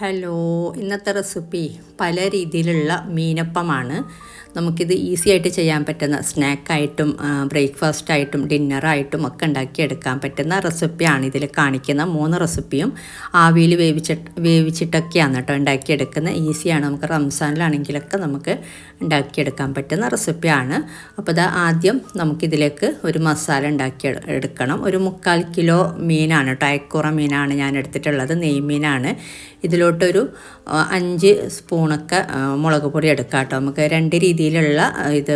Hello, ഇന്നത്തെ recipe പല രീതിയിലുള്ള മീനപ്പമാണ്. നമുക്കിത് ഈസി ആയിട്ട് ചെയ്യാൻ പറ്റുന്ന സ്നാക്കായിട്ടും ബ്രേക്ക്ഫാസ്റ്റായിട്ടും ഡിന്നറായിട്ടും ഒക്കെ ഉണ്ടാക്കിയെടുക്കാൻ പറ്റുന്ന റെസിപ്പിയാണ് ഇതിൽ കാണിക്കുന്ന 3 റെസിപ്പിയും. ആവിയിൽ വേവിച്ചിട്ടൊക്കെയാണ് കേട്ടോ ഉണ്ടാക്കിയെടുക്കുന്നത്. ഈസിയാണ്, നമുക്ക് റംസാനിലാണെങ്കിലൊക്കെ നമുക്ക് ഉണ്ടാക്കിയെടുക്കാൻ പറ്റുന്ന റെസിപ്പിയാണ്. അപ്പോൾ ആദ്യം നമുക്കിതിലേക്ക് ഒരു മസാല എടുക്കണം. ഒരു 3/4 കിലോ മീനാണ് കേട്ടോ, അയക്കൂറ മീനാണ് ഞാൻ എടുത്തിട്ടുള്ളത്, നെയ്മീനാണ്. ഇതിലോട്ടൊരു 5 സ്പൂണൊക്കെ മുളക് പൊടി എടുക്കാം കേട്ടോ. നമുക്ക് 2 രീതിയിലുള്ള ഇത്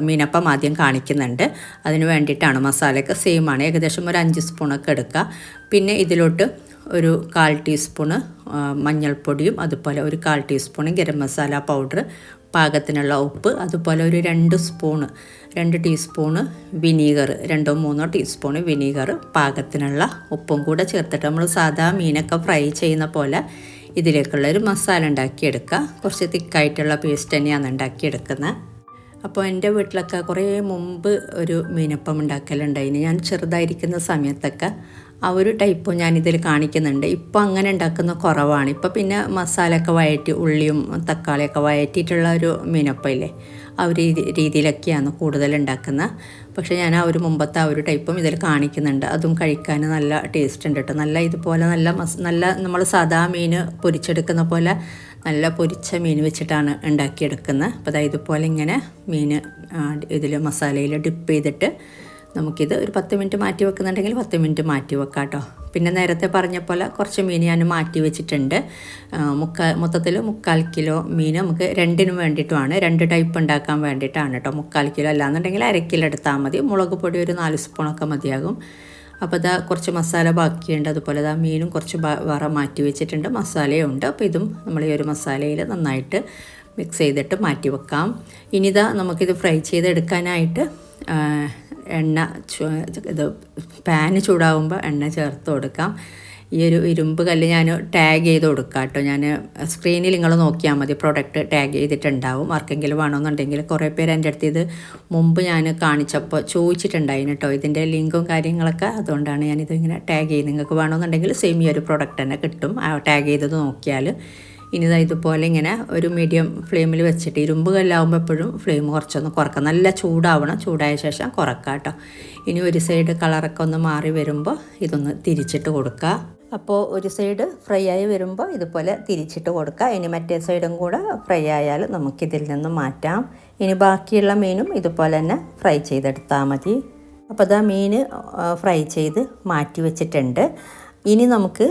മീനപ്പം ആദ്യം കാണിക്കുന്നുണ്ട്. അതിന് വേണ്ടിയിട്ടാണ്, മസാലയൊക്കെ സെയിമാണ്. ഏകദേശം ഒരു 5 സ്പൂണൊക്കെ എടുക്കുക. പിന്നെ ഇതിലോട്ട് ഒരു 1/4 ടീസ്പൂണ് മഞ്ഞൾപ്പൊടിയും അതുപോലെ ഒരു 1/4 ടീസ്പൂണ് ഗരം മസാല പൗഡർ, പാകത്തിനുള്ള ഉപ്പ്, അതുപോലെ ഒരു 2 ടീസ്പൂണ് വിനീഗർ, 2-3 ടീസ്പൂണ് വിനീഗർ, പാകത്തിനുള്ള ഉപ്പും കൂടെ ചേർത്തിട്ട് നമ്മൾ സാധാ മീനൊക്കെ ഫ്രൈ ചെയ്യുന്ന പോലെ ഇതിലേക്കുള്ളൊരു മസാല ഉണ്ടാക്കിയെടുക്കുക. കുറച്ച് തിക്കായിട്ടുള്ള പേസ്റ്റ് തന്നെയാണ് ഉണ്ടാക്കിയെടുക്കുന്നത്. അപ്പോൾ എൻ്റെ വീട്ടിലൊക്കെ കുറേ മുമ്പ് ഒരു മീനപ്പം ഉണ്ടാക്കലുണ്ടായിന്. ഞാൻ ചെറുതായിരിക്കുന്ന സമയത്തൊക്കെ ആ ഒരു ടൈപ്പും ഞാനിതിൽ കാണിക്കുന്നുണ്ട്. ഇപ്പോൾ അങ്ങനെ ഉണ്ടാക്കുന്ന കുറവാണ്. ഇപ്പോൾ പിന്നെ മസാലയൊക്കെ വഴറ്റി, ഉള്ളിയും തക്കാളിയൊക്കെ വഴറ്റിയിട്ടുള്ള ഒരു മീനപ്പം ഇല്ലേ, ആ ഒരു രീതിയിലൊക്കെയാണ് കൂടുതൽ ഉണ്ടാക്കുന്നത്. പക്ഷേ ഞാൻ ആ ഒരു മുമ്പത്തെ ആ ഒരു ടൈപ്പും ഇതിൽ കാണിക്കുന്നുണ്ട്. അതും കഴിക്കാൻ നല്ല ടേസ്റ്റ് ഉണ്ട് കേട്ടോ. നല്ല ഇതുപോലെ നല്ല നമ്മൾ സാധാ മീൻ പൊരിച്ചെടുക്കുന്ന പോലെ നല്ല പൊരിച്ച മീൻ വെച്ചിട്ടാണ് ഉണ്ടാക്കിയെടുക്കുന്നത്. അപ്പോൾ ഇതുപോലെ ഇങ്ങനെ മീൻ ഇതിൽ മസാലയിൽ ഡിപ്പ് ചെയ്തിട്ട് നമുക്കിത് ഒരു 10 മിനിറ്റ് മാറ്റി വെക്കുന്നുണ്ടെങ്കിൽ 10 മിനിറ്റ് മാറ്റി വെക്കാം കേട്ടോ. പിന്നെ നേരത്തെ പറഞ്ഞ പോലെ കുറച്ച് മീൻ ഞാൻ മാറ്റി വെച്ചിട്ടുണ്ട്. മൊത്തത്തിൽ 3/4 കിലോ മീൻ നമുക്ക് രണ്ടിനും വേണ്ടിയിട്ടുമാണ്, 2 ടൈപ്പ് ഉണ്ടാക്കാൻ വേണ്ടിയിട്ടാണ് കേട്ടോ. 3/4 കിലോ അല്ലാന്നുണ്ടെങ്കിൽ 1/2 കിലോ എടുത്താൽ മതി. മുളക് പൊടി ഒരു 4 സ്പൂണൊക്കെ മതിയാകും. അപ്പോൾ കുറച്ച് മസാല ബാക്കിയുണ്ട്. അതുപോലെ മീനും കുറച്ച് വേറെ മാറ്റി വെച്ചിട്ടുണ്ട്, മസാലയും ഉണ്ട്. അപ്പോൾ ഇതും നമ്മൾ ഈ ഒരു മസാലയിൽ നന്നായിട്ട് മിക്സ് ചെയ്തിട്ട് മാറ്റി വെക്കാം. ഇനി നമുക്കിത് ഫ്രൈ ചെയ്തെടുക്കാനായിട്ട് ഇത് പാന് ചൂടാകുമ്പോൾ എണ്ണ ചേർത്ത് കൊടുക്കാം. ഈ ഒരു ഇരുമ്പ് കല്ല് ഞാൻ ടാഗ് ചെയ്ത് കൊടുക്കാം കേട്ടോ. ഞാൻ സ്ക്രീനിൽ നിങ്ങൾ നോക്കിയാൽ മതി, പ്രൊഡക്റ്റ് ടാഗ് ചെയ്തിട്ടുണ്ടാവും. ആർക്കെങ്കിലും വേണമെന്നുണ്ടെങ്കിൽ കുറേ പേര് എൻ്റെ അടുത്ത് ഇത് മുമ്പ് ഞാൻ കാണിച്ചപ്പോൾ ചോദിച്ചിട്ടുണ്ടായിരുന്നു കേട്ടോ, ഇതിൻ്റെ ലിങ്കും കാര്യങ്ങളൊക്കെ. അതുകൊണ്ടാണ് ഞാനിത് ഇങ്ങനെ ടാഗ് ചെയ്ത്, നിങ്ങൾക്ക് വേണമെന്നുണ്ടെങ്കിൽ സെയിം ഈ ഒരു പ്രൊഡക്റ്റ് തന്നെ കിട്ടും, ടാഗ് ചെയ്തത് നോക്കിയാൽ. ഇനി ഇതുപോലെ ഇങ്ങനെ ഒരു മീഡിയം ഫ്ലെയിമിൽ വെച്ചിട്ട്, ഇരുമ്പ് കല്ലാവുമ്പോൾ എപ്പോഴും ഫ്ലെയിം കുറച്ചൊന്ന് കുറക്കാം. നല്ല ചൂടാവണം, ചൂടായ ശേഷം കുറക്കാം കേട്ടോ. ഇനി ഒരു സൈഡ് കളറൊക്കെ ഒന്ന് മാറി വരുമ്പോൾ ഇതൊന്ന് തിരിച്ചിട്ട് കൊടുക്കുക. അപ്പോൾ ഒരു സൈഡ് ഫ്രൈ ആയി വരുമ്പോൾ ഇതുപോലെ തിരിച്ചിട്ട് കൊടുക്കുക. ഇനി മറ്റേ സൈഡും കൂടെ ഫ്രൈ ആയാൽ നമുക്കിതിൽ നിന്ന് മാറ്റാം. ഇനി ബാക്കിയുള്ള മീനും ഇതുപോലെ തന്നെ ഫ്രൈ ചെയ്തെടുത്താൽ മതി. അപ്പോൾ മീൻ ഫ്രൈ ചെയ്ത് മാറ്റി വെച്ചിട്ടുണ്ട്. ഇനി നമുക്ക്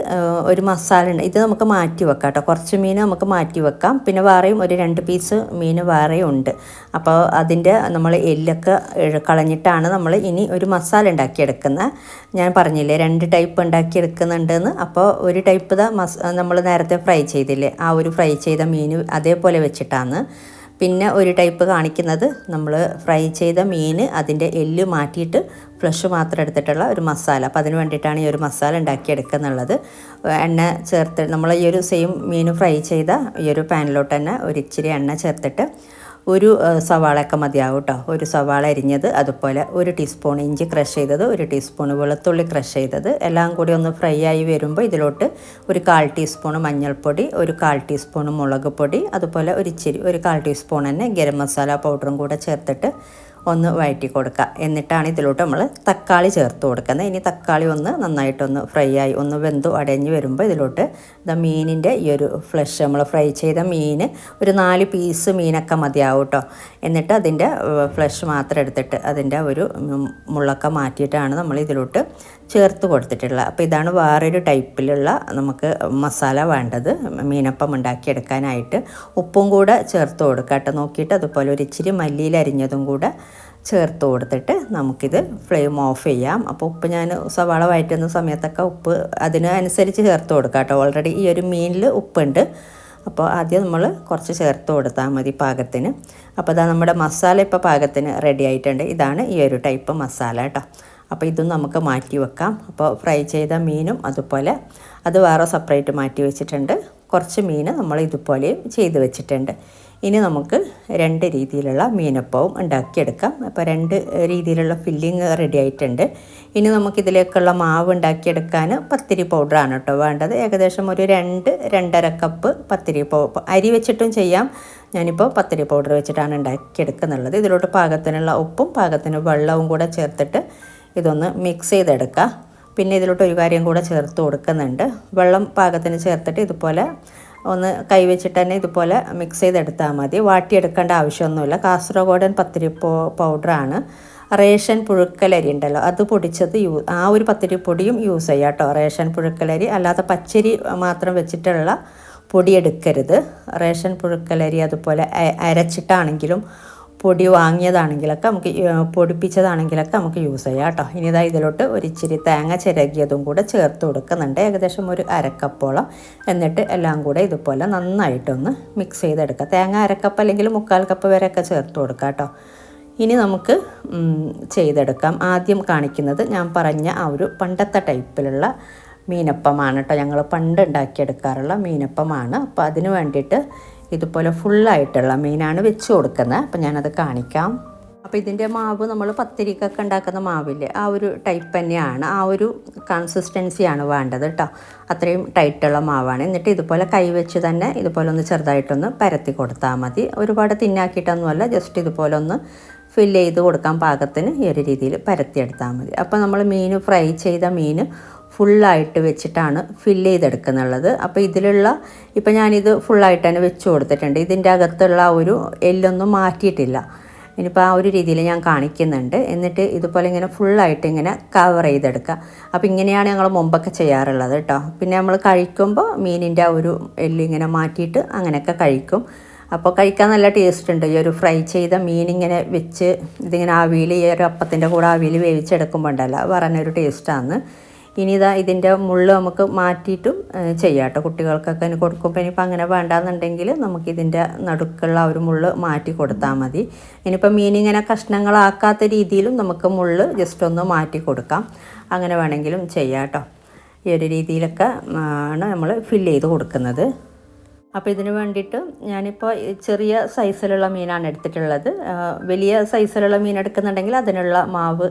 ഒരു മസാല ഉണ്ട്, ഇത് നമുക്ക് മാറ്റി വെക്കാം കേട്ടോ. കുറച്ച് മീൻ നമുക്ക് മാറ്റി വെക്കാം. പിന്നെ വേറെയും ഒരു 2 പീസ് മീൻ വേറെയും ഉണ്ട്. അപ്പോൾ അതിൻ്റെ നമ്മൾ എല്ലൊക്കെ കളഞ്ഞിട്ടാണ് നമ്മൾ ഇനി ഒരു മസാല ഉണ്ടാക്കിയെടുക്കുന്നത്. ഞാൻ പറഞ്ഞില്ലേ 2 ടൈപ്പ് ഉണ്ടാക്കിയെടുക്കുന്നുണ്ടെന്ന്. അപ്പോൾ ഒരു ടൈപ്പ് നമ്മൾ നേരത്തെ ഫ്രൈ ചെയ്തില്ലേ, ആ ഒരു ഫ്രൈ ചെയ്ത മീൻ അതേപോലെ വെച്ചിട്ടാണ്. പിന്നെ ഒരു ടൈപ്പ് കാണിക്കുന്നത് നമ്മൾ ഫ്രൈ ചെയ്ത മീൻ അതിൻ്റെ എല്ല് മാറ്റിയിട്ട് ഫ്ലഷ് മാത്രം എടുത്തിട്ടുള്ള ഒരു മസാല. അപ്പോൾ അതിന് വേണ്ടിയിട്ടാണ് ഈ ഒരു മസാല ഉണ്ടാക്കിയെടുക്കുന്നുള്ളത്. എണ്ണ ചേർത്ത് നമ്മൾ ഈ ഒരു സെയിം മീൻ ഫ്രൈ ചെയ്ത ഈ ഒരു പാനിലോട്ട് തന്നെ ഒരു ഇച്ചിരി എണ്ണ ചേർത്തിട്ട് ഒരു സവാളയൊക്കെ മതിയാവും കേട്ടോ. ഒരു സവാള അരിഞ്ഞത്, അതുപോലെ 1 ടീസ്പൂൺ ഇഞ്ചി ക്രഷ് ചെയ്തത്, 1 ടീസ്പൂൺ വെളുത്തുള്ളി ക്രഷ് ചെയ്തത്, എല്ലാം കൂടി ഒന്ന് ഫ്രൈ ആയി വരുമ്പോൾ ഇതിലോട്ട് ഒരു 1/4 ടീസ്പൂൺ മഞ്ഞൾപ്പൊടി, ഒരു 1/4 ടീസ്പൂൺ മുളക് പൊടി, അതുപോലെ ഒരു 1/4 ടീസ്പൂൺ തന്നെ ഗരം മസാല പൗഡറും കൂടെ ചേർത്തിട്ട് ഒന്ന് വഴറ്റി കൊടുക്കുക. എന്നിട്ടാണ് ഇതിലോട്ട് നമ്മൾ തക്കാളി ചേർത്ത് കൊടുക്കുന്നത്. ഇനി തക്കാളി ഒന്ന് നന്നായിട്ടൊന്ന് ഫ്രൈ ആയി ഒന്ന് വെന്തു അടഞ്ഞ് വരുമ്പോൾ ഇതിലോട്ട് മീനിൻ്റെ ഈ ഒരു ഫ്ലഷ്, നമ്മൾ ഫ്രൈ ചെയ്ത മീൻ ഒരു 4 പീസ് മീനൊക്കെ മതിയാവും കേട്ടോ. എന്നിട്ട് അതിൻ്റെ ഫ്ലഷ് മാത്രം എടുത്തിട്ട് അതിൻ്റെ ഒരു മുള്ളൊക്കെ മാറ്റിയിട്ടാണ് നമ്മൾ ഇതിലോട്ട് ചേർത്ത് കൊടുത്തിട്ടുള്ളത്. അപ്പോൾ ഇതാണ് വേറൊരു ടൈപ്പിലുള്ള നമുക്ക് മസാല വേണ്ടത് മീനപ്പം ഉണ്ടാക്കിയെടുക്കാനായിട്ട്. ഉപ്പും കൂടെ ചേർത്ത് കൊടുക്കുക കേട്ടോ, നോക്കിയിട്ട്. അതുപോലെ ഒരു ഇച്ചിരി മല്ലിയിൽ അരിഞ്ഞതും കൂടെ ചേർത്ത് കൊടുത്തിട്ട് നമുക്കിത് ഫ്ലെയിം ഓഫ് ചെയ്യാം. അപ്പോൾ ഉപ്പ് ഞാൻ സവാള വഴറ്റുന്ന സമയത്തൊക്കെ ഉപ്പ് അതിനനുസരിച്ച് ചേർത്ത് കൊടുക്കാം കേട്ടോ. ഓൾറെഡി ഈ ഒരു മീനിൽ ഉപ്പുണ്ട്. അപ്പോൾ ആദ്യം നമ്മൾ കുറച്ച് ചേർത്ത് കൊടുത്താൽ മതി പാകത്തിന്. അപ്പോൾ നമ്മുടെ മസാല ഇപ്പോൾ പാകത്തിന് റെഡി ആയിട്ടുണ്ട്. ഇതാണ് ഈ ഒരു ടൈപ്പ് മസാല കേട്ടോ. അപ്പോൾ ഇതും നമുക്ക് മാറ്റി വെക്കാം. അപ്പോൾ ഫ്രൈ ചെയ്ത മീനും അതുപോലെ അത് വേറെ സെപ്പറേറ്റ് മാറ്റി വെച്ചിട്ടുണ്ട്. കുറച്ച് മീൻ നമ്മൾ ഇതുപോലെ ചെയ്ത് വെച്ചിട്ടുണ്ട്. ഇനി നമുക്ക് 2 രീതിയിലുള്ള മീനപ്പവും ഉണ്ടാക്കിയെടുക്കാം. അപ്പോൾ 2 രീതിയിലുള്ള ഫില്ലിങ് റെഡി ആയിട്ടുണ്ട്. ഇനി നമുക്കിതിലേക്കുള്ള മാവ് ഉണ്ടാക്കിയെടുക്കാൻ പത്തിരി പൗഡറാണ് കേട്ടോ വേണ്ടത്. ഏകദേശം ഒരു 2-2.5 കപ്പ് പത്തിരി അരി വെച്ചിട്ടും ചെയ്യാം. ഞാനിപ്പോൾ പത്തിരി പൗഡർ വെച്ചിട്ടാണ് ഉണ്ടാക്കിയെടുക്കുന്നുള്ളത്. ഇതിലോട്ട് പാകത്തിനുള്ള ഉപ്പും പാകത്തിന് വെള്ളവും കൂടെ ചേർത്തിട്ട് ഇതൊന്ന് മിക്സ് ചെയ്തെടുക്കുക. പിന്നെ ഇതിലോട്ട് ഒരു കാര്യം കൂടെ ചേർത്ത് കൊടുക്കുന്നുണ്ട്. വെള്ളം പാകത്തിന് ചേർത്തിട്ട് ഇതുപോലെ ഒന്ന് കൈവച്ചിട്ട് തന്നെ ഇതുപോലെ മിക്സ് ചെയ്തെടുത്താൽ മതി. വാട്ടിയെടുക്കേണ്ട ആവശ്യമൊന്നുമില്ല. കാസർഗോഡൻ പത്തിരി പൗഡറാണ്. റേഷൻ പുഴുക്കലരി ഉണ്ടല്ലോ, അത് പൊടിച്ചത് ആ ഒരു പത്തിരി പൊടിയും യൂസ് ചെയ്യാം കേട്ടോ. റേഷൻ പുഴുക്കലരി അല്ലാതെ പച്ചരി മാത്രം വെച്ചിട്ടുള്ള പൊടി എടുക്കരുത്. റേഷൻ പുഴുക്കലരി അതുപോലെ അരച്ചിട്ടാണെങ്കിലും പൊടി വാങ്ങിയതാണെങ്കിലൊക്കെ നമുക്ക് പൊടിപ്പിച്ചതാണെങ്കിലൊക്കെ നമുക്ക് യൂസ് ചെയ്യാം കേട്ടോ. ഇനി ഇതാ ഇതിലോട്ട് ഒരിച്ചിരി തേങ്ങ ചിരകിയതും കൂടെ ചേർത്ത് കൊടുക്കുന്നുണ്ട്, ഏകദേശം ഒരു 1/2 കപ്പോളം. എന്നിട്ട് എല്ലാം കൂടെ ഇതുപോലെ നന്നായിട്ടൊന്ന് മിക്സ് ചെയ്തെടുക്കുക. തേങ്ങ 1/2 കപ്പ് അല്ലെങ്കിൽ 1/4 കപ്പ് വരെയൊക്കെ ചേർത്ത് കൊടുക്കുക കേട്ടോ. ഇനി നമുക്ക് ചെയ്തെടുക്കാം. ആദ്യം കാണിക്കുന്നത് ഞാൻ പറഞ്ഞ ആ ഒരു പണ്ടത്തെ ടൈപ്പിലുള്ള മീനപ്പമാണ് കേട്ടോ. ഞങ്ങൾ പണ്ട് ഉണ്ടാക്കിയെടുക്കാറുള്ള മീനപ്പമാണ്. അപ്പോൾ അതിന് വേണ്ടിയിട്ട് ഇതുപോലെ ഫുള്ളായിട്ടുള്ള മീനാണ് വെച്ച് കൊടുക്കുന്നത്. അപ്പോൾ ഞാനത് കാണിക്കാം. അപ്പോൾ ഇതിൻ്റെ മാവ് നമ്മൾ പത്തിരിക്കൊക്കെ ഉണ്ടാക്കുന്ന മാവില്ലേ, ആ ഒരു ടൈപ്പ് തന്നെയാണ്. ആ ഒരു കൺസിസ്റ്റൻസിയാണ് വേണ്ടത് കേട്ടോ. അത്രയും ടൈറ്റുള്ള മാവാണ്. എന്നിട്ട് ഇതുപോലെ കൈവച്ച് തന്നെ ഇതുപോലെ ഒന്ന് ചെറുതായിട്ടൊന്ന് പരത്തി കൊടുത്താൽ മതി. ഒരുപാട് തിന്നാക്കിയിട്ടൊന്നുമല്ല, ജസ്റ്റ് ഇതുപോലെ ഒന്ന് ഫില്ല് ചെയ്ത് കൊടുക്കാൻ പാകത്തിന് ഈ ഒരു രീതിയിൽ പരത്തിയെടുത്താൽ മതി. അപ്പോൾ നമ്മൾ ഫ്രൈ ചെയ്ത മീൻ ഫുള്ളായിട്ട് വെച്ചിട്ടാണ് ഫില്ല് ചെയ്തെടുക്കുന്നുള്ളത്. അപ്പോൾ ഇപ്പം ഞാനിത് ഫുള്ളായിട്ട് തന്നെ വെച്ച് കൊടുത്തിട്ടുണ്ട്. ഇതിൻ്റെ അകത്തുള്ള ആ ഒരു എല്ലൊന്നും മാറ്റിയിട്ടില്ല. ഇനിയിപ്പോൾ ആ ഒരു രീതിയിൽ ഞാൻ കാണിക്കുന്നുണ്ട്. എന്നിട്ട് ഇതുപോലെ ഇങ്ങനെ ഫുള്ളായിട്ട് ഇങ്ങനെ കവർ ചെയ്തെടുക്കുക. അപ്പോൾ ഇങ്ങനെയാണ് ഞങ്ങൾ മുമ്പൊക്കെ ചെയ്യാറുള്ളത് കേട്ടോ. പിന്നെ നമ്മൾ കഴിക്കുമ്പോൾ മീനിൻ്റെ ആ ഒരു എല്ലിങ്ങനെ മാറ്റിയിട്ട് അങ്ങനെയൊക്കെ കഴിക്കും. അപ്പോൾ കഴിക്കാൻ നല്ല ടേസ്റ്റ് ഉണ്ട്. ഈ ഒരു ഫ്രൈ ചെയ്ത മീനിങ്ങനെ വെച്ച് ഇതിങ്ങനെ ആവിയിൽ ഈ ഒരു അപ്പത്തിൻ്റെ കൂടെ ആവിയിൽ വേവിച്ചെടുക്കുമ്പോൾ ഉണ്ടല്ലോ, പറഞ്ഞൊരു ടേസ്റ്റാണ്. ഇനി ഇതിൻ്റെ മുള്ള് നമുക്ക് മാറ്റിയിട്ടും ചെയ്യാം കേട്ടോ. കുട്ടികൾക്കൊക്കെ ഇനി കൊടുക്കുമ്പോൾ ഇനിയിപ്പോൾ അങ്ങനെ വേണ്ടാന്നുണ്ടെങ്കിൽ നമുക്കിതിൻ്റെ നടുക്കുള്ള ഒരു മുള്ള് മാറ്റി കൊടുത്താൽ മതി. ഇനിയിപ്പോൾ മീനിങ്ങനെ കഷ്ണങ്ങളാക്കാത്ത രീതിയിലും നമുക്ക് മുള്ള് ജസ്റ്റ് ഒന്ന് മാറ്റി കൊടുക്കാം. അങ്ങനെ വേണമെങ്കിലും ചെയ്യാം കേട്ടോ. ഈ ഒരു രീതിയിലൊക്കെ ആണ് നമ്മൾ ഫില്ല് ചെയ്ത് കൊടുക്കുന്നത്. അപ്പോൾ ഇതിന് വേണ്ടിയിട്ട് ഞാനിപ്പോൾ ചെറിയ സൈസിലുള്ള മീനാണ് എടുത്തിട്ടുള്ളത്. വലിയ സൈസിലുള്ള മീൻ എടുക്കുന്നുണ്ടെങ്കിൽ അതിനുള്ള മാവ്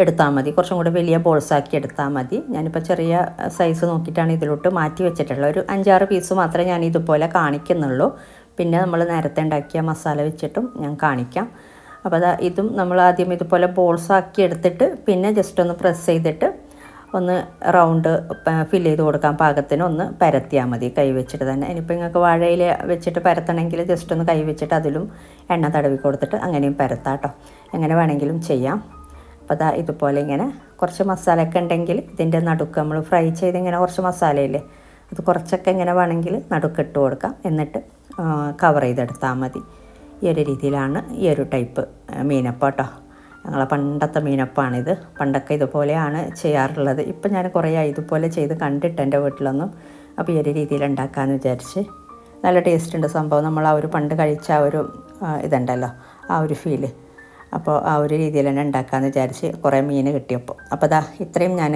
എടുത്താൽ മതി. കുറച്ചും കൂടെ വലിയ ബോൾസാക്കി എടുത്താൽ മതി. ഞാനിപ്പോൾ ചെറിയ സൈസ് നോക്കിയിട്ടാണ് ഇതിലോട്ട് മാറ്റി വെച്ചിട്ടുള്ളത്. ഒരു 5-6 പീസ് മാത്രമേ ഞാൻ ഇതുപോലെ കാണിക്കുന്നുള്ളൂ. പിന്നെ നമ്മൾ നേരത്തെ ഉണ്ടാക്കിയ മസാല വെച്ചിട്ടും ഞാൻ കാണിക്കാം. അപ്പോൾ ഇതും നമ്മൾ ആദ്യം ഇതുപോലെ ബോൾസാക്കി എടുത്തിട്ട് പിന്നെ ജസ്റ്റ് ഒന്ന് പ്രസ് ചെയ്തിട്ട് ഒന്ന് റൗണ്ട് ഫില്ല് ചെയ്ത് കൊടുക്കാൻ പാകത്തിന് ഒന്ന് പരത്തിയാൽ മതി കൈ വെച്ചിട്ട് തന്നെ. ഇനിയിപ്പോൾ നിങ്ങൾക്ക് വാഴയിൽ വെച്ചിട്ട് പരത്തണമെങ്കിൽ ജസ്റ്റ് ഒന്ന് കൈ വെച്ചിട്ട് അതിലും എണ്ണ തടവി കൊടുത്തിട്ട് അങ്ങനെയും പരത്താം കേട്ടോ. എങ്ങനെ വേണമെങ്കിലും ചെയ്യാം. അപ്പോൾ ഇതുപോലെ ഇങ്ങനെ കുറച്ച് മസാലയൊക്കെ ഉണ്ടെങ്കിൽ ഇതിൻ്റെ നടുക്ക് നമ്മൾ ഫ്രൈ ചെയ്ത് ഇങ്ങനെ കുറച്ച് മസാലയില്ലേ, അത് കുറച്ചൊക്കെ ഇങ്ങനെ വേണമെങ്കിൽ നടുക്കിട്ട് കൊടുക്കാം. എന്നിട്ട് കവർ ചെയ്തെടുത്താൽ മതി. ഈ ഒരു രീതിയിലാണ് ഈ ഒരു ടൈപ്പ് മീനപ്പം കേട്ടോ. ഞങ്ങളെ പണ്ടത്തെ മീനപ്പാണിത്. പണ്ടൊക്കെ ഇതുപോലെയാണ് ചെയ്യാറുള്ളത്. ഇപ്പം ഞാൻ കുറേ ഇതുപോലെ ചെയ്ത് കണ്ടിട്ട് എൻ്റെ വീട്ടിലൊന്നും. അപ്പോൾ ഈ ഒരു രീതിയിൽ ഉണ്ടാക്കാമെന്ന് വിചാരിച്ച്. നല്ല ടേസ്റ്റ് ഉണ്ട് സംഭവം. നമ്മൾ ആ ഒരു പണ്ട് കഴിച്ച ആ ഒരു ഇതുണ്ടല്ലോ, ആ ഒരു ഫീല്. അപ്പോൾ ആ ഒരു രീതിയിൽ തന്നെ ഉണ്ടാക്കാമെന്ന് വിചാരിച്ച് കുറേ മീൻ കിട്ടിയപ്പോൾ. അപ്പോൾ ഇത്രയും ഞാൻ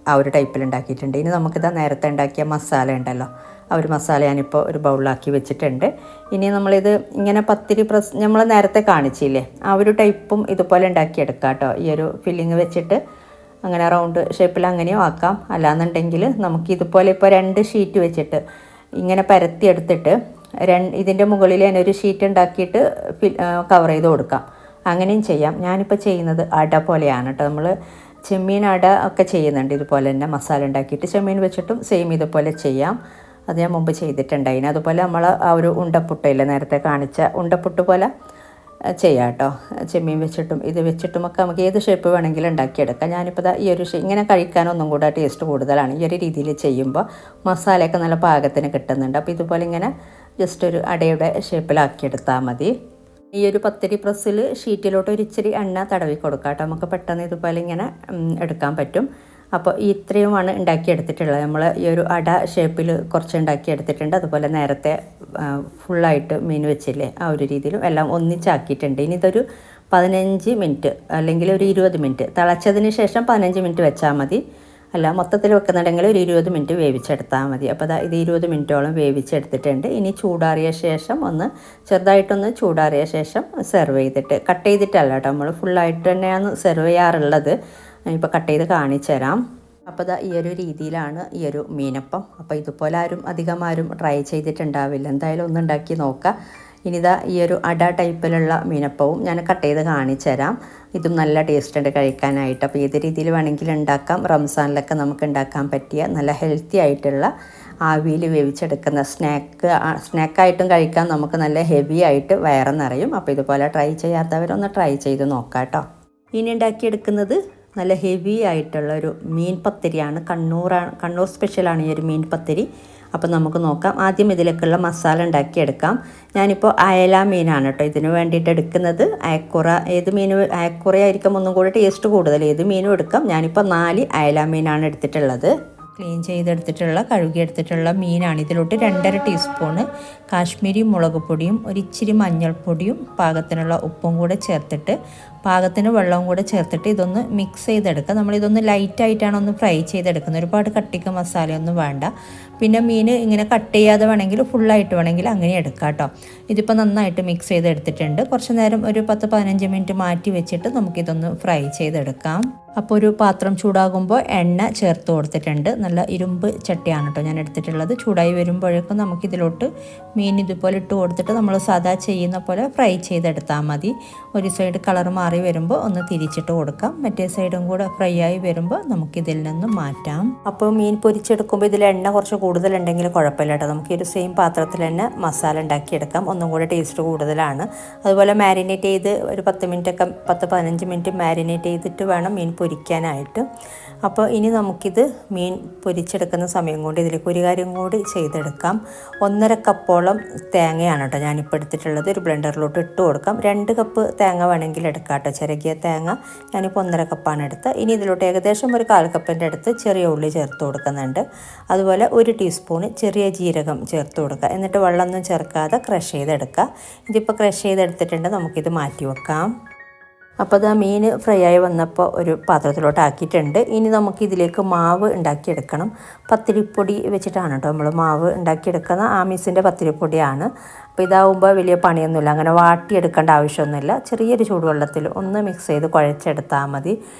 ആ ഒരു ടൈപ്പിൽ ഉണ്ടാക്കിയിട്ടുണ്ട്. ഇനി നമുക്കിതാ നേരത്തെ ഉണ്ടാക്കിയ മസാല ഉണ്ടല്ലോ, ആ ഒരു മസാല ഞാനിപ്പോൾ ഒരു ബൗളിലാക്കി വെച്ചിട്ടുണ്ട്. ഇനി നമ്മളിത് ഇങ്ങനെ പത്തിരി നമ്മൾ നേരത്തെ കാണിച്ചില്ലേ, ആ ഒരു ടൈപ്പും ഇതുപോലെ ഉണ്ടാക്കിയെടുക്കാം കേട്ടോ. ഈ ഒരു ഫില്ലിങ് വെച്ചിട്ട് അങ്ങനെ റൗണ്ട് ഷേപ്പിൽ അങ്ങനെയോ ആക്കാം. അല്ലാന്നുണ്ടെങ്കിൽ നമുക്ക് ഇതുപോലെ ഇപ്പോൾ 2 ഷീറ്റ് വെച്ചിട്ട് ഇങ്ങനെ പരത്തിയെടുത്തിട്ട് ഇതിൻ്റെ മുകളിൽ തന്നെ ഒരു ഷീറ്റ് ഉണ്ടാക്കിയിട്ട് കവർ ചെയ്ത് കൊടുക്കാം. അങ്ങനെയും ചെയ്യാം. ഞാനിപ്പോൾ ചെയ്യുന്നത് അട പോലെയാണ് കേട്ടോ. നമ്മൾ ചെമ്മീൻ അട ഒക്കെ ചെയ്യുന്നുണ്ട് ഇതുപോലെ തന്നെ മസാല ഉണ്ടാക്കിയിട്ട്. ചെമ്മീൻ വെച്ചിട്ടും സെയിം ഇതുപോലെ ചെയ്യാം. അത് ഞാൻ മുമ്പ് ചെയ്തിട്ടുണ്ടായിന്. അതുപോലെ നമ്മൾ ആ ഒരു ഉണ്ടപ്പുട്ടയില്ല നേരത്തെ കാണിച്ച ഉണ്ടപ്പുട്ട് പോലെ ചെയ്യാം കേട്ടോ. ചെമ്മീൻ വെച്ചിട്ടും ഇത് വെച്ചിട്ടുമൊക്കെ നമുക്ക് ഏത് ഷേപ്പ് വേണമെങ്കിലും ഉണ്ടാക്കിയെടുക്കാം. ഞാനിപ്പോൾ ഈ ഒരു ഇങ്ങനെ കഴിക്കാനൊന്നും കൂടെ ടേസ്റ്റ് കൂടുതലാണ്. ഈ ഒരു രീതിയിൽ ചെയ്യുമ്പോൾ മസാലയൊക്കെ നല്ല പാകത്തിന് കിട്ടുന്നുണ്ട്. അപ്പോൾ ഇതുപോലെ ഇങ്ങനെ ജസ്റ്റ് ഒരു അടയുടെ ഷേപ്പിലാക്കിയെടുത്താൽ മതി. ഈ ഒരു പത്തിരി പ്രസ്സിൽ ഷീറ്റിലോട്ട് ഒരു ഇച്ചിരി എണ്ണ തടവി കൊടുക്കാം കേട്ടോ. നമുക്ക് പെട്ടെന്ന് ഇതുപോലെ ഇങ്ങനെ എടുക്കാൻ പറ്റും. അപ്പോൾ ഇത്രയുമാണ് ഉണ്ടാക്കിയെടുത്തിട്ടുള്ളത്. നമ്മൾ ഈ ഒരു അട ഷേപ്പിൽ കുറച്ച് ഉണ്ടാക്കിയെടുത്തിട്ടുണ്ട്. അതുപോലെ നേരത്തെ ഫുള്ളായിട്ട് മീൻ വെച്ചില്ലേ, ആ ഒരു രീതിയിലും എല്ലാം ഒന്നിച്ചാക്കിയിട്ടുണ്ട്. ഇനി ഇതൊരു 15 മിനിറ്റ് അല്ലെങ്കിൽ ഒരു 20 മിനിറ്റ് തിളച്ചതിന് ശേഷം 15 മിനിറ്റ് വെച്ചാൽ മതി. അല്ല മൊത്തത്തിൽ വെക്കുന്നുണ്ടെങ്കിൽ ഒരു 20 മിനിറ്റ് വേവിച്ചെടുത്താൽ മതി. അപ്പോൾ ഇത് 20 മിനിറ്റോളം വേവിച്ചെടുത്തിട്ടുണ്ട്. ഇനി ചൂടാറിയ ശേഷം ചെറുതായിട്ടൊന്ന് ചൂടാറിയ ശേഷം സെർവ് ചെയ്തിട്ട്, കട്ട് ചെയ്തിട്ടല്ല കേട്ടോ, നമ്മൾ ഫുള്ളായിട്ട് തന്നെയാണ് സെർവ് ചെയ്യാറുള്ളത്. ഇപ്പോൾ കട്ട് ചെയ്ത് കാണിച്ചു തരാം. അപ്പോൾ ഈ ഒരു രീതിയിലാണ് ഈ ഒരു മീനപ്പം. അപ്പോൾ ഇതുപോലെ അധികം ആരും ട്രൈ ചെയ്തിട്ടുണ്ടാവില്ല. എന്തായാലും ഒന്ന് ഉണ്ടാക്കി നോക്കാം. ഈ ഒരു അട ടൈപ്പിലുള്ള മീനപ്പവും ഞാൻ കട്ട് ചെയ്ത് കാണിച്ചു തരാം. ഇതും നല്ല ടേസ്റ്റ് ഉണ്ട് കഴിക്കാനായിട്ട്. അപ്പോൾ ഏത് രീതിയിൽ വേണമെങ്കിലും ഉണ്ടാക്കാം. റംസാനിലൊക്കെ നമുക്ക് ഉണ്ടാക്കാൻ പറ്റിയ നല്ല ഹെൽത്തി ആയിട്ടുള്ള ആവിയിൽ വേവിച്ചെടുക്കുന്ന സ്നാക്കായിട്ടും കഴിക്കാൻ നമുക്ക് നല്ല ഹെവി ആയിട്ട് വയറ് നിറയും. അപ്പോൾ ഇതുപോലെ ട്രൈ ചെയ്യാത്തവരൊന്ന് ട്രൈ ചെയ്ത് നോക്കാം കേട്ടോ. ഇനി ഉണ്ടാക്കിയെടുക്കുന്നത് നല്ല ഹെവി ആയിട്ടുള്ള ഒരു മീൻ പത്തിരിയാണ്. കണ്ണൂർ സ്പെഷ്യലാണ് ഈ ഒരു മീൻ പത്തിരി. അപ്പോൾ നമുക്ക് നോക്കാം. ആദ്യം ഇതിലേക്കുള്ള മസാല ഉണ്ടാക്കിയെടുക്കാം. ഞാനിപ്പോൾ അയല മീനാണ് കേട്ടോ ഇതിന് വേണ്ടിയിട്ട് എടുക്കുന്നത്. അയക്കുറയായിരിക്കും ഒന്നും കൂടി ടേസ്റ്റ് കൂടുതൽ. ഏത് മീനും എടുക്കാം. ഞാനിപ്പോൾ 4 അയല മീനാണ് എടുത്തിട്ടുള്ളത്. ക്ലീൻ ചെയ്തെടുത്തിട്ടുള്ള കഴുകിയെടുത്തിട്ടുള്ള മീനാണ്. ഇതിലോട്ട് 2.5 ടീസ്പൂണ് കാശ്മീരി മുളക് പൊടിയും ഒരിച്ചിരി മഞ്ഞൾപ്പൊടിയും പാകത്തിനുള്ള ഉപ്പും കൂടെ ചേർത്തിട്ട് പാകത്തിന് വെള്ളവും കൂടെ ചേർത്തിട്ട് ഇതൊന്ന് മിക്സ് ചെയ്തെടുക്കുക. നമ്മളിതൊന്ന് ലൈറ്റായിട്ടാണ് ഒന്ന് ഫ്രൈ ചെയ്തെടുക്കുന്നത്. ഒരുപാട് കട്ടിക്ക് മസാലയൊന്നും വേണ്ട. പിന്നെ മീൻ ഇങ്ങനെ കട്ട് ചെയ്യാതെ വേണമെങ്കിൽ ഫുള്ളായിട്ട് വേണമെങ്കിൽ അങ്ങനെ എടുക്കാം കേട്ടോ. ഇതിപ്പോൾ നന്നായിട്ട് മിക്സ് ചെയ്തെടുത്തിട്ടുണ്ട്. കുറച്ച് നേരം ഒരു 10-15 മിനിറ്റ് മാറ്റി വെച്ചിട്ട് നമുക്കിതൊന്ന് ഫ്രൈ ചെയ്തെടുക്കാം. അപ്പോൾ ഒരു പാത്രം ചൂടാകുമ്പോൾ എണ്ണ ചേർത്ത് കൊടുത്തിട്ടുണ്ട്. നല്ല ഇരുമ്പ് ചട്ടിയാണ് കേട്ടോ ഞാൻ എടുത്തിട്ടുള്ളത്. ചൂടായി വരുമ്പോഴേക്കും നമുക്കിതിലോട്ട് മീൻ ഇതുപോലെ ഇട്ട് കൊടുത്തിട്ട് നമ്മൾ സാധാ ചെയ്യുന്ന പോലെ ഫ്രൈ ചെയ്തെടുത്താൽ മതി. ഒരു സൈഡ് കളർ മാറി വരുമ്പോൾ ഒന്ന് തിരിച്ചിട്ട് കൊടുക്കാം. മറ്റേ സൈഡും കൂടെ ഫ്രൈ ആയി വരുമ്പോൾ നമുക്കിതിൽ നിന്ന് മാറ്റാം. അപ്പോൾ മീൻ പൊരിച്ചെടുക്കുമ്പോൾ ഇതിൽ എണ്ണ കുറച്ച് കൂടുതലുണ്ടെങ്കിൽ കുഴപ്പമില്ല കേട്ടോ. നമുക്ക് ഈ ഒരു സെയിം പാത്രത്തിൽ തന്നെ മസാല ഉണ്ടാക്കിയെടുക്കാം. ഒന്നും കൂടെ ടേസ്റ്റ് കൂടുതലാണ്. അതുപോലെ മാരിനേറ്റ് ചെയ്ത് ഒരു 10-15 മിനിറ്റ് മാരിനേറ്റ് ചെയ്തിട്ട് വേണം മീൻ പൊരിക്കാനായിട്ട്. അപ്പോൾ ഇനി നമുക്കിത് മീൻ പൊരിച്ചെടുക്കുന്ന സമയം കൊണ്ട് ഇതിലേക്ക് ഒരു കാര്യം കൂടി ചെയ്തെടുക്കാം. 1.5 കപ്പോളം തേങ്ങയാണ് കേട്ടോ ഞാനിപ്പോൾ എടുത്തിട്ടുള്ളത്. ഒരു ബ്ലെൻഡറിലോട്ട് ഇട്ട് കൊടുക്കാം. 2 കപ്പ് തേങ്ങ വേണമെങ്കിൽ എടുക്കാം കേട്ടോ. ചിരകിയ തേങ്ങ ഞാനിപ്പോൾ 1.5 കപ്പാണ് എടുത്തത്. ഇനി ഇതിലോട്ട് ഏകദേശം ഒരു 1/4 കപ്പിൻ്റെ അടുത്ത് ചെറിയ ഉള്ളി ചേർത്ത് കൊടുക്കുന്നുണ്ട്. അതുപോലെ 1 ടീസ്പൂണ് ചെറിയ ജീരകം ചേർത്ത് കൊടുക്കുക. എന്നിട്ട് വെള്ളമൊന്നും ചേർക്കാതെ ക്രഷ് ചെയ്തെടുക്കുക. ഇതിപ്പോൾ ക്രഷ് ചെയ്തെടുത്തിട്ടുണ്ട്. നമുക്കിത് മാറ്റി വെക്കാം. അപ്പോൾ മീൻ ഫ്രൈ ആയി വന്നപ്പോൾ ഒരു പാത്രത്തിലോട്ട് ആക്കിയിട്ടുണ്ട്. ഇനി നമുക്കിതിലേക്ക് മാവ് ഉണ്ടാക്കിയെടുക്കണം. പത്തിരിപ്പൊടി വെച്ചിട്ടാണ് കേട്ടോ നമ്മൾ മാവ് ഉണ്ടാക്കിയെടുക്കുന്ന. ആമീസിൻ്റെ പത്തിരിപ്പൊടിയാണ്. അപ്പോൾ ഇതാവുമ്പോൾ വലിയ പണിയൊന്നുമില്ല. അങ്ങനെ വാട്ടിയെടുക്കേണ്ട ആവശ്യമൊന്നുമില്ല. ചെറിയൊരു ചൂടുവെള്ളത്തിൽ ഒന്ന് മിക്സ് ചെയ്ത് കുഴച്ചെടുത്താൽ മതി.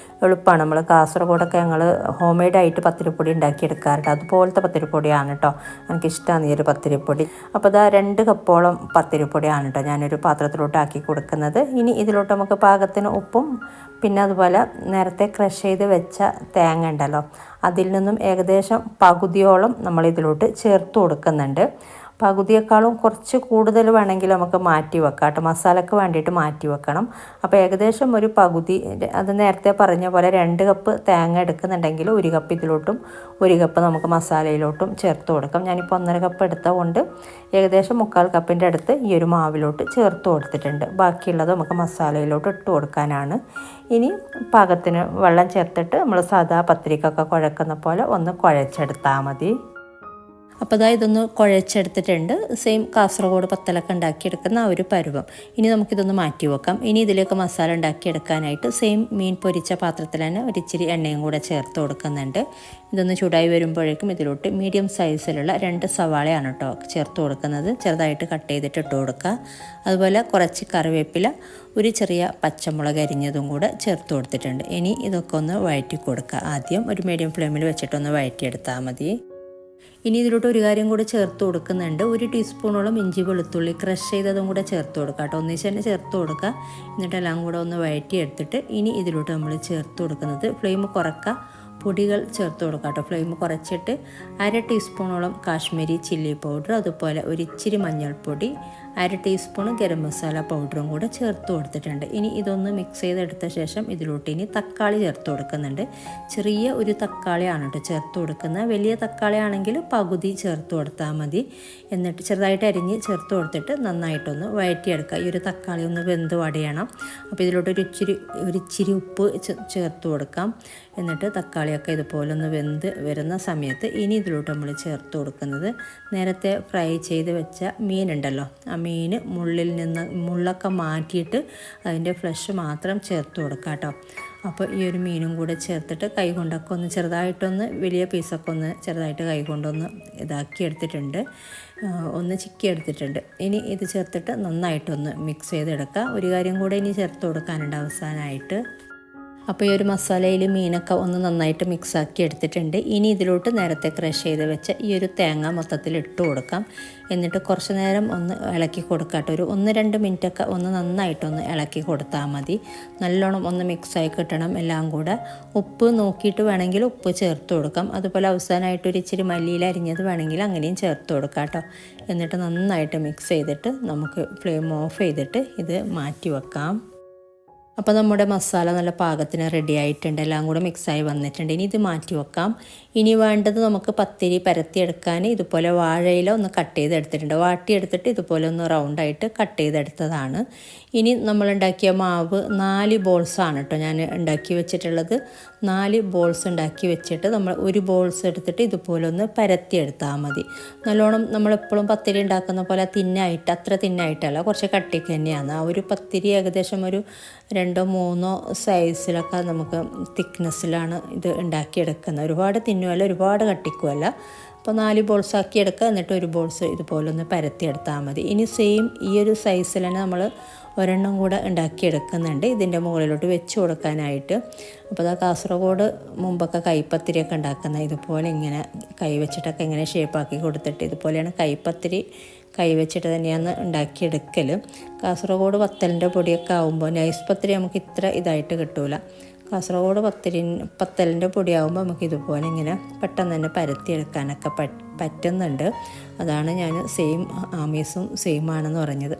എളുപ്പമാണ്. നമ്മൾ കാസർഗോഡൊക്കെ ഞങ്ങൾ ഹോം മെയ്ഡായിട്ട് പത്തിരിപ്പൊടി ഉണ്ടാക്കിയെടുക്കാറുണ്ട്. അതുപോലത്തെ പത്തിരിപ്പൊടിയാണ് കേട്ടോ. എനിക്കിഷ്ടമാണ് ഈ ഒരു പത്തിരിപ്പൊടി. അപ്പോൾ 2 കപ്പോളം പത്തിരിപ്പൊടിയാണ് കേട്ടോ ഞാനൊരു പാത്രത്തിലോട്ട് ആക്കി കൊടുക്കുന്നത്. ഇനി ഇതിലോട്ട് നമുക്ക് പാകത്തിന് ഉപ്പും പിന്നെ അതുപോലെ നേരത്തെ ക്രഷ് ചെയ്ത് വെച്ച തേങ്ങ ഉണ്ടല്ലോ അതിൽ നിന്നും ഏകദേശം പകുതിയോളം നമ്മൾ ഇതിലോട്ട് ചേർത്ത് കൊടുക്കുന്നുണ്ട്. പകുതിയേക്കാളും കുറച്ച് കൂടുതൽ വേണമെങ്കിൽ നമുക്ക് മാറ്റി വെക്കാം കേട്ടോ. മസാലയ്ക്ക് വേണ്ടിയിട്ട് മാറ്റി വെക്കണം. അപ്പോൾ ഏകദേശം ഒരു പകുതി, അത് നേരത്തെ പറഞ്ഞ പോലെ 2 കപ്പ് തേങ്ങ എടുക്കുന്നുണ്ടെങ്കിൽ 1 കപ്പ് ഇതിലോട്ടും 1 കപ്പ് നമുക്ക് മസാലയിലോട്ടും ചേർത്ത് കൊടുക്കാം. ഞാനിപ്പോൾ 1.5 കപ്പ് എടുത്തതുകൊണ്ട് ഏകദേശം 3/4 കപ്പിൻ്റെ അടുത്ത് ഈ ഒരു മാവിലോട്ട് ചേർത്ത് കൊടുത്തിട്ടുണ്ട്. ബാക്കിയുള്ളത് നമുക്ക് മസാലയിലോട്ട് ഇട്ട് കൊടുക്കാനാണ്. ഇനി പാകത്തിന് വെള്ളം ചേർത്തിട്ട് നമ്മൾ സാധാ പത്തിരിക്കൊക്കെ കുഴക്കുന്ന പോലെ ഒന്ന് കുഴച്ചെടുത്താൽ മതി. അപ്പോൾ ഇതൊന്ന് കുഴച്ചെടുത്തിട്ടുണ്ട്. സെയിം കാസർഗോഡ് പത്തലൊക്കെ ഉണ്ടാക്കിയെടുക്കുന്ന ആ ഒരു പരുവം. ഇനി നമുക്കിതൊന്ന് മാറ്റി വെക്കാം. ഇനി ഇതിലേക്ക് മസാല ഉണ്ടാക്കിയെടുക്കാനായിട്ട് സെയിം മീൻ പൊരിച്ച പാത്രത്തിൽ തന്നെ ഒരിച്ചിരി എണ്ണയും കൂടെ ചേർത്ത് കൊടുക്കുന്നുണ്ട്. ഇതൊന്ന് ചൂടായി വരുമ്പോഴേക്കും ഇതിലോട്ട് മീഡിയം സൈസിലുള്ള 2 സവാളയാണ് കേട്ടോ ചേർത്ത് കൊടുക്കുന്നത്. ചെറുതായിട്ട് കട്ട് ചെയ്തിട്ട് ഇട്ട് കൊടുക്കുക. അതുപോലെ കുറച്ച് കറിവേപ്പില, ഒരു ചെറിയ പച്ചമുളക് അരിഞ്ഞതും കൂടെ ചേർത്ത് കൊടുത്തിട്ടുണ്ട്. ഇനി ഇതൊക്കെ ഒന്ന് വഴറ്റി കൊടുക്കുക. ആദ്യം ഒരു മീഡിയം ഫ്ലെയിമിൽ വെച്ചിട്ടൊന്ന് വഴറ്റിയെടുത്താൽ മതി. ഇനി ഇതിലോട്ട് ഒരു കാര്യം കൂടെ ചേർത്ത് കൊടുക്കുന്നുണ്ട്. 1 ടീസ്പൂണോളം ഇഞ്ചി വെളുത്തുള്ളി ക്രഷ് ചെയ്തതും കൂടെ ചേർത്ത് കൊടുക്കുക കേട്ടോ. ഒന്നിച്ച് തന്നെ ചേർത്ത് കൊടുക്കുക. എന്നിട്ടെല്ലാം കൂടെ ഒന്ന് വഴറ്റിയെടുത്തിട്ട് ഇനി ഇതിലോട്ട് നമ്മൾ ചേർത്ത് കൊടുക്കുന്നത് ഫ്ലെയിം കുറക്കുക. പൊടികൾ ചേർത്ത് കൊടുക്കാം കേട്ടോ. ഫ്ലെയിം കുറച്ചിട്ട് 1/2 ടീസ്പൂണോളം കാശ്മീരി ചില്ലി പൗഡർ, അതുപോലെ ഒരിച്ചിരി മഞ്ഞൾപ്പൊടി, 1/2 ടീസ്പൂൺ ഗരം മസാല പൗഡറും കൂടെ ചേർത്ത് കൊടുത്തിട്ടുണ്ട്. ഇനി ഇതൊന്ന് മിക്സ് ചെയ്തെടുത്ത ശേഷം ഇതിലോട്ട് ഇനി തക്കാളി ചേർത്ത് കൊടുക്കുന്നുണ്ട്. ചെറിയ ഒരു തക്കാളിയാണ് കേട്ടോ ചേർത്ത് കൊടുക്കുന്നത്. വലിയ തക്കാളി ആണെങ്കിൽ പകുതി ചേർത്ത് കൊടുത്താൽ മതി. എന്നിട്ട് ചെറുതായിട്ട് അരിഞ്ഞ് ചേർത്ത് കൊടുത്തിട്ട് നന്നായിട്ടൊന്ന് വഴറ്റിയെടുക്കുക. ഈ ഒരു തക്കാളി ഒന്ന് വെന്ത് വടയണം. അപ്പോൾ ഇതിലോട്ട് ഒരിച്ചിരി ഉപ്പ് ചേർത്ത് കൊടുക്കാം. എന്നിട്ട് തക്കാളിയൊക്കെ ഇതുപോലെ ഒന്ന് വെന്ത് വരുന്ന സമയത്ത് ഇനി ഇതിലോട്ട് നമ്മൾ ചേർത്ത് കൊടുക്കുന്നത് നേരത്തെ ഫ്രൈ ചെയ്ത് വെച്ച മീനുണ്ടല്ലോ, ആ മീൻ മുള്ളൊക്കെ മാറ്റിയിട്ട് അതിൻ്റെ ഫ്ലഷ് മാത്രം ചേർത്ത് കൊടുക്കാം കേട്ടോ. അപ്പോൾ ഈ ഒരു മീനും കൂടെ ചേർത്തിട്ട് കൈ കൊണ്ടൊക്കെ ഒന്ന് ചെറുതായിട്ടൊന്ന് വലിയ പീസൊക്കെ ഒന്ന് ചെറുതായിട്ട് കൈ കൊണ്ടൊന്ന് ഇതാക്കി എടുത്തിട്ടുണ്ട്, ഒന്ന് ചിക്കി എടുത്തിട്ടുണ്ട്. ഇനി ഇത് ചേർത്തിട്ട് നന്നായിട്ടൊന്ന് മിക്സ് ചെയ്തെടുക്കുക. ഒരു കാര്യം കൂടെ ഇനി ചേർത്ത് കൊടുക്കാനുണ്ട് അവസാനമായിട്ട്. അപ്പോൾ ഈ ഒരു മസാലയിൽ മീനൊക്കെ ഒന്ന് നന്നായിട്ട് മിക്സാക്കി എടുത്തിട്ടുണ്ട്. ഇനി ഇതിലോട്ട് നേരത്തെ ക്രഷ് ചെയ്ത് വെച്ച ഈ ഒരു തേങ്ങ മൊത്തത്തിൽ ഇട്ട് കൊടുക്കാം. എന്നിട്ട് കുറച്ച് നേരം ഒന്ന് ഇളക്കി കൊടുക്കാട്ടോ. ഒരു 1-2 മിനിറ്റൊക്കെ ഒന്ന് നന്നായിട്ടൊന്ന് ഇളക്കി കൊടുത്താൽ മതി. നല്ലോണം ഒന്ന് മിക്സായി കിട്ടണം എല്ലാം കൂടെ. ഉപ്പ് നോക്കിയിട്ട് വേണമെങ്കിൽ ഉപ്പ് ചേർത്ത് കൊടുക്കാം. അതുപോലെ അവസാനമായിട്ടൊരു ഇച്ചിരി മല്ലിയില അരിഞ്ഞത് വേണമെങ്കിൽ അങ്ങനെയും ചേർത്ത് കൊടുക്കാം കേട്ടോ. എന്നിട്ട് നന്നായിട്ട് മിക്സ് ചെയ്തിട്ട് നമുക്ക് ഫ്ലെയിം ഓഫ് ചെയ്തിട്ട് ഇത് മാറ്റി വെക്കാം. അപ്പോൾ നമ്മുടെ മസാല നല്ല പാകത്തിന് റെഡി ആയിട്ടുണ്ട്, എല്ലാം കൂടെ മിക്സായി വന്നിട്ടുണ്ട്. ഇനി ഇത് മാറ്റി വെക്കാം. ഇനി വേണ്ടത് നമുക്ക് പത്തിരി പരത്തിയെടുക്കാൻ ഇതുപോലെ വാഴയില ഒന്ന് കട്ട് ചെയ്തെടുത്തിട്ടുണ്ട്. വാട്ടിയെടുത്തിട്ട് ഇതുപോലെ ഒന്ന് റൗണ്ടായിട്ട് കട്ട് ചെയ്തെടുത്തതാണ്. ഇനി നമ്മളുണ്ടാക്കിയ മാവ് 4 ബോൾസാണ് കേട്ടോ ഞാൻ ഉണ്ടാക്കി വെച്ചിട്ടുള്ളത്. 4 ബോൾസ് ഉണ്ടാക്കി വെച്ചിട്ട് നമ്മൾ ഒരു ബോൾസ് എടുത്തിട്ട് ഇതുപോലെ ഒന്ന് പരത്തിയെടുത്താൽ മതി. നല്ലോണം നമ്മളെപ്പോഴും പത്തിരി ഉണ്ടാക്കുന്ന പോലെ തിന്നായിട്ട്, അത്ര തിന്നായിട്ടല്ല, കുറച്ച് കട്ടിക്ക് തന്നെയാണ്. ആ ഒരു പത്തിരി ഏകദേശം ഒരു 2-3 സൈസിലൊക്കെ നമുക്ക് തിക്നെസ്സിലാണ് ഇത് ഉണ്ടാക്കിയെടുക്കുന്നത്. ഒരുപാട് തിന്നുമല്ല, ഒരുപാട് കട്ടിക്കുമല്ല. അപ്പോൾ 4 ബോൾസ് ആക്കി എടുക്കുക. എന്നിട്ട് ഒരു ബോൾസ് ഇതുപോലെ ഒന്ന് പരത്തിയെടുത്താൽ മതി. ഇനി സെയിം ഈ ഒരു സൈസിൽ തന്നെ നമ്മൾ ഒരെണ്ണം കൂടെ ഉണ്ടാക്കിയെടുക്കുന്നുണ്ട് ഇതിൻ്റെ മുകളിലോട്ട് വെച്ച് കൊടുക്കാനായിട്ട്. അപ്പോൾ അതാ കാസർഗോഡ് മുമ്പൊക്കെ കൈപ്പത്തിരിയൊക്കെ ഉണ്ടാക്കുന്നത് ഇതുപോലെ ഇങ്ങനെ കൈ വെച്ചിട്ടൊക്കെ ഇങ്ങനെ ഷേപ്പാക്കി കൊടുത്തിട്ട് ഇതുപോലെയാണ് കൈപ്പത്തിരി കൈ വെച്ചിട്ട് തന്നെയാണ് ഉണ്ടാക്കിയെടുക്കൽ. കാസർഗോഡ് പത്തലിൻ്റെ പൊടിയൊക്കെ ആകുമ്പോൾ നൈസ് പത്തിരി നമുക്ക് ഇത്ര ഇതായിട്ട് കിട്ടൂല. കാസർഗോഡ് പത്തലിൻ്റെ പൊടിയാകുമ്പോൾ നമുക്ക് ഇതുപോലെ ഇങ്ങനെ പെട്ടെന്ന് തന്നെ പരത്തിയെടുക്കാനൊക്കെ പറ്റുന്നുണ്ട്. അതാണ് ഞാൻ സെയിം ആമീസും സെയിം ആണെന്ന് പറഞ്ഞത്.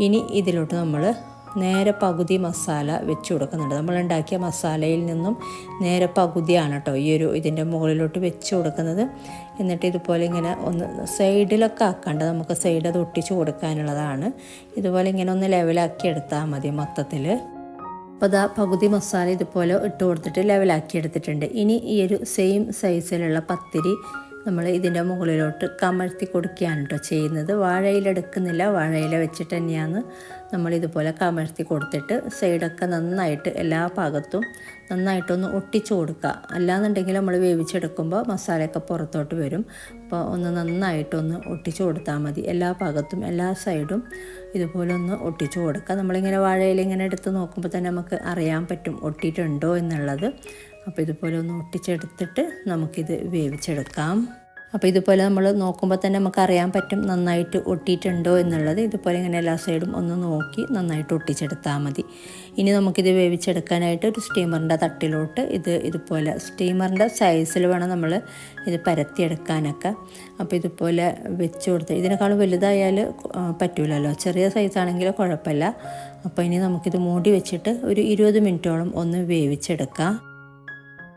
ഇനി ഇതിലോട്ട് നമ്മൾ നേരെ പകുതി മസാല വെച്ച് കൊടുക്കുന്നുണ്ട്. നമ്മളുണ്ടാക്കിയ മസാലയിൽ നിന്നും നേരെ പകുതിയാണ് കേട്ടോ ഈ ഒരു ഇതിൻ്റെ മുകളിലോട്ട് വെച്ച് കൊടുക്കുന്നത്. എന്നിട്ട് ഇതുപോലെ ഇങ്ങനെ ഒന്ന് സൈഡിലൊക്കെ ആക്കാണ്ട് നമുക്ക് സൈഡ് അത് ഒട്ടിച്ച് കൊടുക്കാനുള്ളതാണ്. ഇതുപോലെ ഇങ്ങനെ ഒന്ന് ലെവലാക്കി എടുത്താൽ മതി മൊത്തത്തിൽ. അപ്പോൾ അതാ പകുതി മസാല ഇതുപോലെ ഇട്ട് കൊടുത്തിട്ട് ലെവലാക്കി എടുത്തിട്ടുണ്ട്. ഇനി ഈ ഒരു സെയിം സൈസിലുള്ള പത്തിരി നമ്മൾ ഇതിൻ്റെ മുകളിലോട്ട് കമഴ്ത്തി കൊടുക്കുകയാണ് കേട്ടോ ചെയ്യുന്നത്. വാഴയില എടുക്കുന്നില്ല, വാഴയില വെച്ചിട്ട് തന്നെയാണ് നമ്മളിതുപോലെ കമഴ്ത്തി കൊടുത്തിട്ട് സൈഡൊക്കെ നന്നായിട്ട് എല്ലാ ഭാഗത്തും നന്നായിട്ടൊന്ന് ഒട്ടിച്ചു കൊടുക്കുക. അല്ലാന്നുണ്ടെങ്കിൽ നമ്മൾ വേവിച്ചെടുക്കുമ്പോൾ മസാലയൊക്കെ പുറത്തോട്ട് വരും. അപ്പോൾ ഒന്ന് നന്നായിട്ടൊന്ന് ഒട്ടിച്ചു കൊടുത്താൽ മതി. എല്ലാ ഭാഗത്തും എല്ലാ സൈഡും ഇതുപോലെ ഒന്ന് ഒട്ടിച്ചു കൊടുക്കുക. നമ്മളിങ്ങനെ വാഴയില ഇങ്ങനെ എടുത്ത് നോക്കുമ്പോൾ തന്നെ നമുക്ക് അറിയാൻ പറ്റും ഒട്ടിയിട്ടുണ്ടോ എന്നുള്ളത്. അപ്പോൾ ഇതുപോലെ ഒന്ന് ഒട്ടിച്ചെടുത്തിട്ട് നമുക്കിത് വേവിച്ചെടുക്കാം. അപ്പോൾ ഇതുപോലെ നമ്മൾ നോക്കുമ്പോൾ തന്നെ നമുക്ക് അറിയാൻ പറ്റും നന്നായിട്ട് ഒട്ടിയിട്ടുണ്ടോ എന്നുള്ളത്. ഇതുപോലെ ഇങ്ങനെ എല്ലാ സൈഡും ഒന്ന് നോക്കി നന്നായിട്ട് ഒട്ടിച്ചെടുത്താൽ മതി. ഇനി നമുക്കിത് വേവിച്ചെടുക്കാനായിട്ട് ഒരു സ്റ്റീമറിൻ്റെ തട്ടിലോട്ട് ഇതുപോലെ സ്റ്റീമറിൻ്റെ സൈസിൽ വേണം നമ്മൾ ഇത് പരത്തിയെടുക്കാനൊക്കെ. അപ്പോൾ ഇതുപോലെ വെച്ച് കൊടുത്ത് ഇതിനേക്കാളും വലുതായാൽ പറ്റൂലല്ലോ, ചെറിയ സൈസാണെങ്കിൽ കുഴപ്പമില്ല. അപ്പോൾ ഇനി നമുക്കിത് മൂടി വെച്ചിട്ട് ഒരു 20 മിനിറ്റോളം ഒന്ന് വേവിച്ചെടുക്കാം.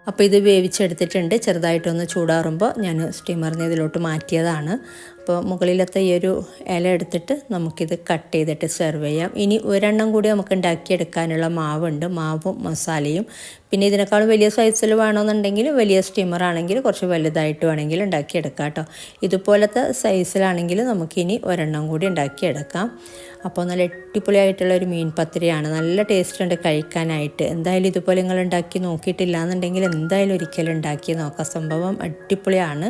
അപ്പോൾ ഇത് വേവിച്ചെടുത്തിട്ടുണ്ട്. ചെറുതായിട്ടൊന്ന് ചൂടാറുമ്പോൾ ഞാൻ സ്റ്റീമറിന് ഇതിലോട്ട് മാറ്റിയതാണ്. അപ്പോൾ മുകളിലത്തെ ഈ ഒരു ഇല എടുത്തിട്ട് നമുക്കിത് കട്ട് ചെയ്തിട്ട് സെർവ് ചെയ്യാം. ഇനി ഒരെണ്ണം കൂടി നമുക്ക് ഉണ്ടാക്കിയെടുക്കാനുള്ള മാവുണ്ട്, മാവും മസാലയും. പിന്നെ ഇതിനേക്കാളും വലിയ സൈസിൽ വേണമെന്നുണ്ടെങ്കിൽ വലിയ സ്റ്റീമറാണെങ്കിൽ കുറച്ച് വലുതായിട്ട് വേണമെങ്കിൽ ഉണ്ടാക്കിയെടുക്കാം കേട്ടോ. ഇതുപോലത്തെ സൈസിലാണെങ്കിൽ നമുക്കിനി ഒരെണ്ണം കൂടി ഉണ്ടാക്കിയെടുക്കാം. അപ്പോൾ നല്ല അടിപൊളിയായിട്ടുള്ള ഒരു മീൻ പത്തിരിയാണ്. നല്ല ടേസ്റ്റ് ഉണ്ട് കഴിക്കാനായിട്ട്. എന്തായാലും ഇതുപോലെ നിങ്ങൾ ഉണ്ടാക്കി നോക്കിയിട്ടില്ല എന്നുണ്ടെങ്കിൽ എന്തായാലും ഒരിക്കലും ഉണ്ടാക്കി നോക്കാം. സംഭവം അടിപൊളിയാണ്.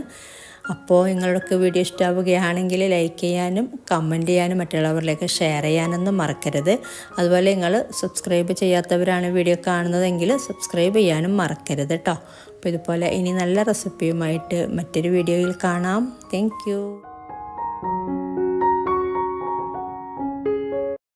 അപ്പോൾ നിങ്ങളുടെ വീഡിയോ ഇഷ്ടമാവുകയാണെങ്കിൽ ലൈക്ക് ചെയ്യാനും കമൻറ്റ് ചെയ്യാനും മറ്റുള്ളവരിലേക്ക് ഷെയർ ചെയ്യാനൊന്നും മറക്കരുത്. അതുപോലെ നിങ്ങൾ സബ്സ്ക്രൈബ് ചെയ്യാത്തവരാണ് വീഡിയോ കാണുന്നതെങ്കിൽ സബ്സ്ക്രൈബ് ചെയ്യാനും മറക്കരുത് കേട്ടോ. അപ്പോൾ ഇതുപോലെ ഇനി നല്ല റെസിപ്പിയുമായിട്ട് മറ്റൊരു വീഡിയോയിൽ കാണാം. താങ്ക്